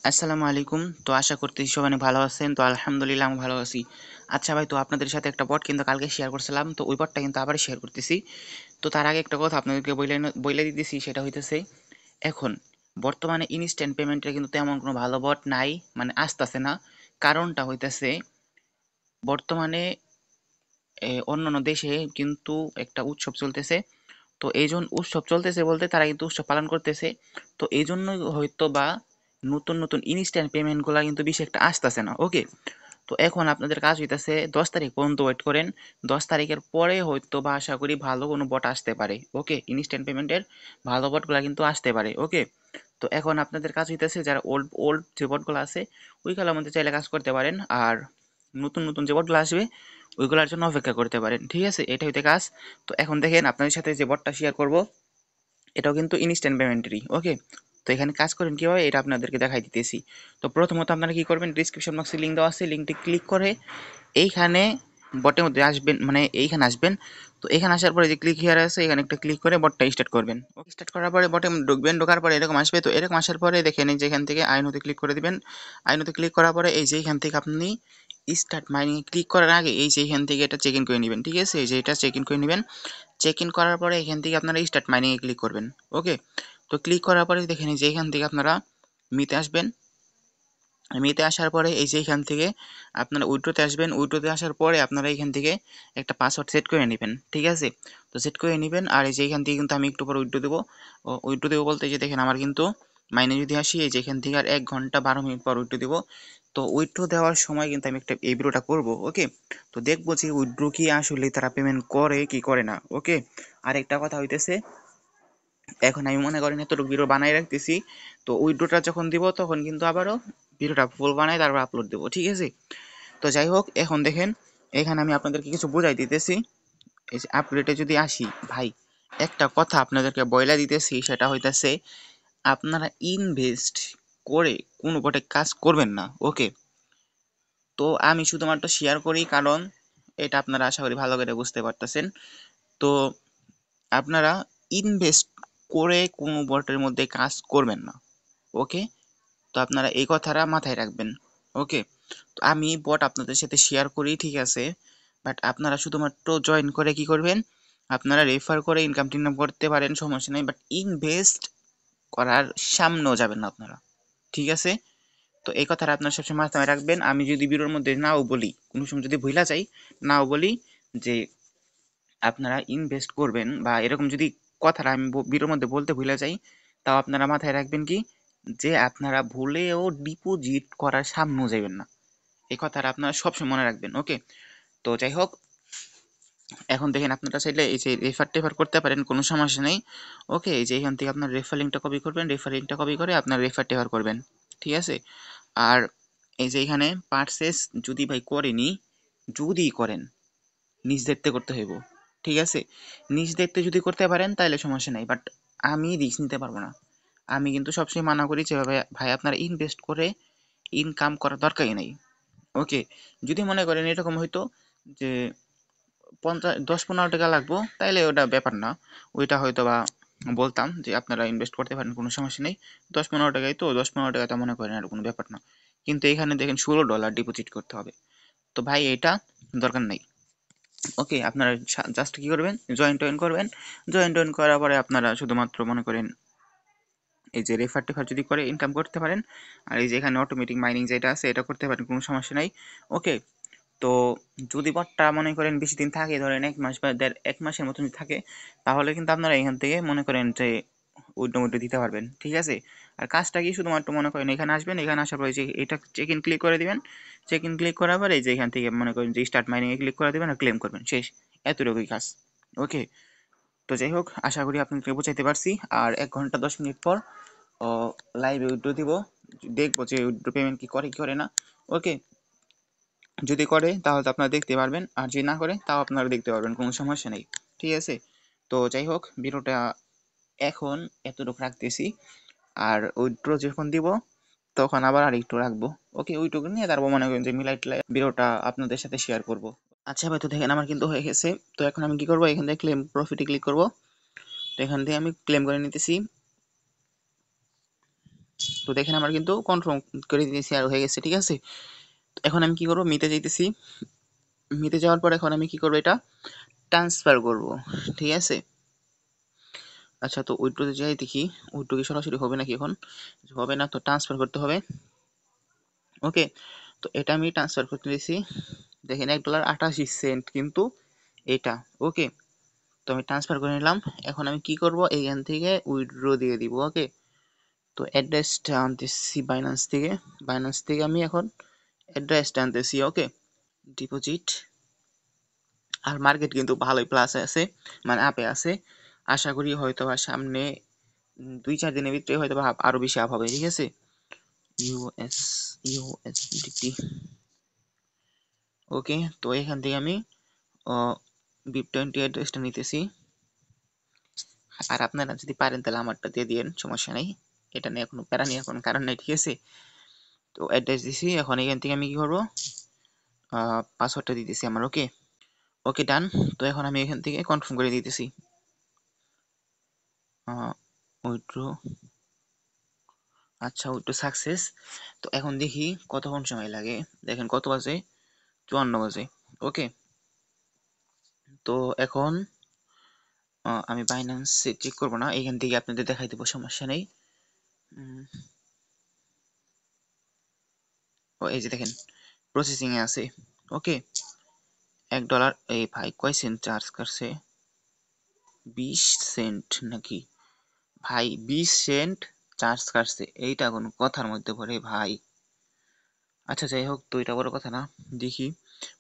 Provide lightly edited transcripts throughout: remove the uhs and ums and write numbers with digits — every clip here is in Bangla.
আসসালামু আলাইকুম। তো আশা করতেছি সবাই অনেক ভালো আছেন। তো আলহামদুলিল্লাহ আমি ভালো আছি। আচ্ছা ভাই, তো আপনাদের সাথে একটা বট কিন্তু কালকে শেয়ার করছিলাম। তো ওই বটটা কিন্তু আবার শেয়ার করতেছি। তো তার আগে একটা কথা আপনাদেরকে বইলে দিতেছি, সেটা হইতেছে এখন বর্তমানে ইনস্ট্যান্ট পেমেন্টের কিন্তু তেমন কোনো ভালো বট নাই, মানে আসতেছে না। কারণটা হইতেছে বর্তমানে অন্যান্য দেশে কিন্তু একটা উৎসব চলতেছে। তো এই জন্য উৎসব চলতেছে বলতে তারা কিন্তু উৎসব পালন করতেছে। তো এই জন্যই হয়তো বা নতুন নতুন ইনস্ট্যান্ট পেমেন্টগুলা কিন্তু বেশি একটা আসতেছে না। ওকে, তো এখন আপনাদের কাজ হইতেছে 10 তারিখ পর্যন্ত ওয়েট করেন। 10 তারিখের পরে হয়তো বা আশা করি ভালো কোনো বট আসতে পারে। ওকে, ইনস্ট্যান্ট পেমেন্টের ভালো বটগুলা কিন্তু আসতে পারে। ওকে, তো এখন আপনাদের কাজ হইতেছে যারা ওল্ড ওল্ড যে বটগুলো আছে ওইগুলোর মধ্যে চাইলে কাজ করতে পারেন, আর নতুন নতুন যে বটগুলো আসবে ওইগুলোর জন্য অপেক্ষা করতে পারেন। ঠিক আছে, এটা হইতে কাজ। তো এখন দেখেন আপনাদের সাথে যে বটটা শেয়ার করব এটাও কিন্তু ইনস্ট্যান্ট পেমেন্টেরই। ওকে, তো এখানে কাজ করেন কিভাবে এটা আপনাদেরকে দেখাই দিতেছি। তো প্রথমত আপনারা কি করবেন, ডিসক্রিপশন বক্সে লিঙ্ক দেওয়া আছে, লিঙ্কটি ক্লিক করে এইখানে বটের মধ্যে আসবেন, মানে এইখানে আসবেন। তো এখানে আসার পরে যে ক্লিক হিয়ার আছে এখানে একটা ক্লিক করে বটটা স্টার্ট করবেন। ওকে, স্টার্ট করার পরে বটে ঢুকবেন, ঢোকার পরে এরকম আসবে। তো এরকম আসার পরে দেখেন এই যে এখান থেকে আইনোতে ক্লিক করে দিবেন। আইনোতে ক্লিক করার পরে এই যে এখান থেকে আপনি স্টার্ট মাইনিং ক্লিক করার আগে এই যে এখান থেকে এটা চেক ইন করে নেবেন। ঠিক আছে, এই যে এটা চেক ইন করে নেবেন। চেক ইন করার পরে এখান থেকে আপনারা স্টার্ট মাইনিং এ ক্লিক করবেন। ওকে, তো ক্লিক করার পরে দেখেন এই যে এখান থেকে আপনারা মিতে আসবেন। মিতে আসার পরে এই যে এখান থেকে আপনারা উইড্রোতে আসবেন। উইড্রোতে আসার পরে আপনারা এখান থেকে একটা পাসওয়ার্ড সেট করে নেবেন। ঠিক আছে, তো সেট করে নেবেন। আর এই যে এখান থেকে কিন্তু আমি একটু পর উইড্রো দেবো। উইড্রো দেবো বলতে যে দেখেন আমার কিন্তু মাইনে যদি আসি এই যে এখান থেকে আর 1 ঘন্টা 12 মিনিট পর উইড্রো দেবো। তো উইড্রো দেওয়ার সময় কিন্তু আমি একটা এই ভিডিওটা করবো। ওকে, তো দেখবো যে উইড্রো কি আসলে তারা পেমেন্ট করে কি করে না। ওকে, আর একটা কথা হইতেছে এখন আমি মনে করেন এতটুকু ভিডিও বানাই রাখতেছি। তো উইড্রোটা যখন দিব তখন কিন্তু আবারও ভিডিওটা ফুল বানাই তারপর আপলোড দেবো। ঠিক আছে, তো যাই হোক এখন দেখেন এখানে আমি আপনাদেরকে কিছু বোঝাই দিতেছি। এই যে আপডেটে যদি আসি ভাই, একটা কথা আপনাদেরকে বইলা দিতেছি, সেটা হইতাছে আপনারা ইনভেস্ট করে কোনো বটে কাজ করবেন না। ওকে, তো আমি শুধুমাত্র শেয়ার করি কারণ এটা আপনারা আশা করি ভালো করে বুঝতে পারতেছেন। তো আপনারা ইনভেস্ট করে কোনো বটের মধ্যে কাজ করবেন না। ওকে, তো আপনারা এই কথাটা মাথায় রাখবেন। ওকে, তো আমি বট আপনাদের সাথে শেয়ার করি, ঠিক আছে, বাট আপনারা শুধুমাত্র জয়েন করে কি করবেন, আপনারা রেফার করে ইনকাম টিনকাম করতে পারেন, সমস্যা নেই, বাট ইনভেস্ট করার সামনেও যাবেন না আপনারা। ঠিক আছে, তো এই কথাটা আপনারা সবসময় মাথায় রাখবেন। আমি যদি ভিডিওর মধ্যে নাও বলি, কোনো সময় যদি ভুলা যাই, নাও বলি যে আপনারা ইনভেস্ট করবেন বা এরকম যদি কথাটা আমি ভিডিওর মধ্যে বলতে ভুলে যাই, তাও আপনারা মাথায় রাখবেন কি, যে আপনারা ভুলেও ডিপোজিট করার সামনেও যাবেন না। এই কথাটা আপনারা সবসময় মনে রাখবেন। ওকে, তো যাই হোক এখন দেখেন আপনারা চাইলে এই যে রেফার টেফার করতে পারেন, কোনো সমস্যা নেই। ওকে, এই যে এখান থেকে আপনার রেফার লিঙ্কটা কপি করবেন, রেফার লিঙ্কটা কপি করে আপনার রেফার টেফার করবেন। ঠিক আছে, আর এই যে এখানে পারচেস যদি ভাই করেনি, যদি করেন নিজ দায়িত্বে করতে হইব। ঠিক আছে, নিজ দায়িত্বে যদি করতে পারেন তাহলে সমস্যা নাই, বাট আমি রিস্ক নিতে পারবো না। আমি কিন্তু সবসময় মানা করি যে ভাই আপনারা ইনভেস্ট করে ইনকাম করার দরকারই নেই। ওকে, যদি মনে করেন এরকম হয়তো যে 10-15 টাকা লাগবো তাইলে ওটা ব্যাপার না, ওইটা হয়তো বা বলতাম যে আপনারা ইনভেস্ট করতে পারেন, কোনো সমস্যা নেই। 10-15 টাকায় তো 10-15 টাকা মনে করেন আর কোনো ব্যাপার না। কিন্তু এখানে দেখেন $16 ডিপোজিট করতে হবে। তো ভাই এটা দরকার নাই। ওকে, আপনারা জাস্ট কি করবেন, জয়েন করবেন। জয়েন করার পরে আপনারা শুধুমাত্র মনে করেন এই যে রেফার টেফার যদি করে ইনকাম করতে পারেন, আর এই যে এখানে অটোমেটিক মাইনিং যেটা আছে এটা করতে পারেন, কোনো সমস্যা নাই। ওকে, তো যদি বটটা মনে করেন বেশি দিন থাকে, ধরেন 1 মাস বা 1 মাসের মতন যদি থাকে, তাহলে কিন্তু আপনারা এখান থেকে মনে করেন যে উইড্রো দিতে পারবেন। ঠিক আছে, আর কাজটা কি শুধুমাত্র মনে করেন এখানে আসবেন, এখানে আসার পরে যে এটা চেক ইন ক্লিক করে দিবেন। চেক ইন ক্লিক করার পরে এই যে এখান থেকে মনে করেন যে স্টার্ট মাইনিং এ ক্লিক করে দিবেন আর ক্লেম করবেন, শেষ। এতটুকুই কাজ। ওকে, তো যাই হোক আশা করি আপনাকে বোঝাইতে পারছি। আর 1 ঘন্টা 10 মিনিট পর লাইভে উইড্রো দিব, দেখবো যে উইড্রো পেমেন্ট কি করে কি করে না। ওকে, যদি করে তাহলে তো আপনারা দেখতে পারবেন, আর যদি না করে তাও আপনারা দেখতে পারবেন, কোনো সমস্যা নেই। ঠিক আছে, তো যাই হোক ভিডিওটা এখন এতটুকু রাখতেছি। আর উইড্রো যখন দিব তখন আবার আরেকটু রাখবো। ওকে, ওইটুকু নিয়ে তারপর মনে করেন যে মিলাই টিলাই ভিডিওটা আপনাদের সাথে শেয়ার করব। আচ্ছা ভাই, তো দেখেন আমার কিন্তু হয়ে গেছে। তো এখন আমি কি করবো, এখান থেকে ক্লেম প্রফিটে ক্লিক করব। তো এখান থেকে আমি ক্লেম করে নিতেছি। তো দেখেন আমার কিন্তু কনফার্ম করে দিয়েছি আর হয়ে গেছে, ঠিক আছে। এখন আমি কি করব, মিতে যাইতেছি। মিতে যাওয়ার পর এখন আমি কি করব, এটা ট্রান্সফার করব, ঠিক আছে। আচ্ছা, তো উইথড্রোতে যাই দেখি উইথড্রো কি সরাসরি হবে নাকি, এখন হবে না, তো ট্রান্সফার করতে হবে। ওকে, তো এটা আমি ট্রান্সফার করতে দিয়েছি। দেখেন $1.88 কিন্তু এটা। ওকে, তো আমি ট্রান্সফার করে নিলাম। এখন আমি কি করব, এইখান থেকে উইথড্রো দিয়ে দিব। ওকে, তো অ্যাড্রেসটা আনতেছি বাইন্যান্স থেকে আমি এখন অ্যাড্রেসটা আনতেছি। ওকে, ডিপোজিট। আর মার্কেট কিন্তু ভালোই প্লাস আছে, মানে আপে আছে। আশা করি হয়তো বা সামনে 2-4 দিনের ভিতরে হয়তো বা আরো বেশি আপ হবে, ঠিক আছে। ইউএসডিটি। ওকে, তো এখান থেকে আমি BIP20 অ্যাড্রেসটা নিতেছি। আর আপনারা যদি পারেন তাহলে আমারটা দিয়ে দিয়েন, সমস্যা নেই, এটা নিয়ে কোনো প্যারা নিয়ে কোনো কারণ নেই, ঠিক আছে। তো অ্যাড্রেস দিছি, এখন এখান থেকে আমি কি করবো, পাসওয়ার্ডটা দিতেছি আমার। ওকে, ওকে ডান। তো এখন আমি এখান থেকে কনফার্ম করে দিতেছি উইথড্র। আচ্ছা, উইথড্র সাকসেস। তো এখন দেখি কতক্ষণ সময় লাগে। দেখেন কত বাজে, 54 বাজে। ওকে, তো এখন আমি বাইন্যান্সে চেক করবো না, এখান থেকে আপনাদের দেখাই দেবো, সমস্যা নেই। ও এই যে দেখেন প্রসেসিং এ আছে। ওকে, $1, এই ভাই কয় সেন্ট চার্জ করছে, 20 সেন্ট নাকি ভাই, 20 সেন্ট চার্জ কাটছে, এইটা কোনো কথার মধ্যে পড়ে ভাই। আচ্ছা যাই হোক, তো এটা বড় কথা না। দেখি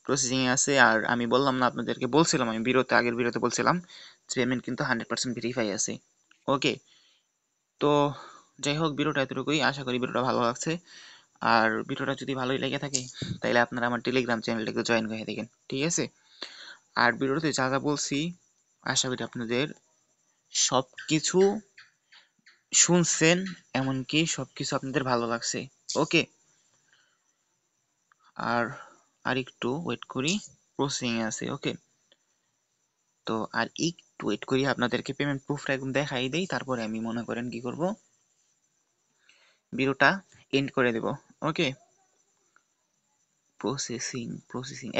প্রসেসিং এ আছে। আর আমি বললাম না আপনাদেরকে, বলছিলাম আমি আগের ভিডিওতে বলছিলাম পেমেন্ট কিন্তু 100% ভেরিফাই আছে। ওকে, তো যাই হোক, ভিডিওটা এতটুকুই। আশা করি ভিডিওটা ভালো লাগছে। আর ভিডিওটা যদি ভালোই লেগে থাকে তাহলে আপনারা আমার টেলিগ্রাম চ্যানেলটাকে জয়েন করে দেখেন, ঠিক আছে। আর ভিডিওতে যা যা বলছি আশা করি আপনাদের সবকিছু শুনছেন, এমনকি সবকিছু আপনাদের ভালো লাগছে। ওকে, আর আর একটু ওয়েট করি, প্রসেসিং এ আছে। ওকে, তো আর একটু ওয়েট করি, আপনাদেরকে পেমেন্ট প্রুফটা একদম দেখাই দেই, তারপরে আমি মনে করেন কি করব, ভিডিওটা এন্ড করে দেব। ওকে, প্রসেসিং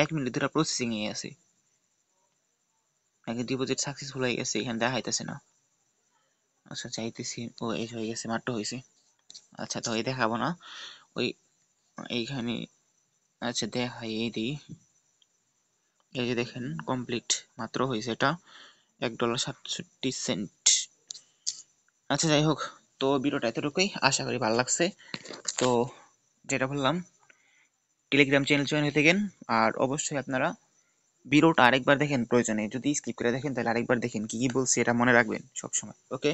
1 মিনিট ধরে প্রসেসিং এ আছে। আগে ডিপোজিট সাকসেসফুল হয়ে গেছে, এখানে দেখাইতেছে না। আচ্ছা চাইতেছি, ও এই হয়ে গেছে, মাত্র হয়েছে। আচ্ছা, তো এই দেখাবো না, ওই এইখানে। আচ্ছা দেখাই এই দিই, এই যে দেখেন কমপ্লিট, মাত্র হয়েছে এটা $1.67। আচ্ছা যাই হোক, তো ভিডিওটা এতটুকুই, আশা করি ভালো লাগছে। তো যেটা বললাম, টেলিগ্রাম চ্যানেল জয়েন হয়ে থাকেন। আর অবশ্যই আপনারা ভিডিওটা আরেকবার দেখেন, প্রয়োজনে যদি স্কিপ করে দেখেন তাহলে আরেকবার দেখেন, কি কি বলছি এটা মনে রাখবেন সবসময়। ওকে।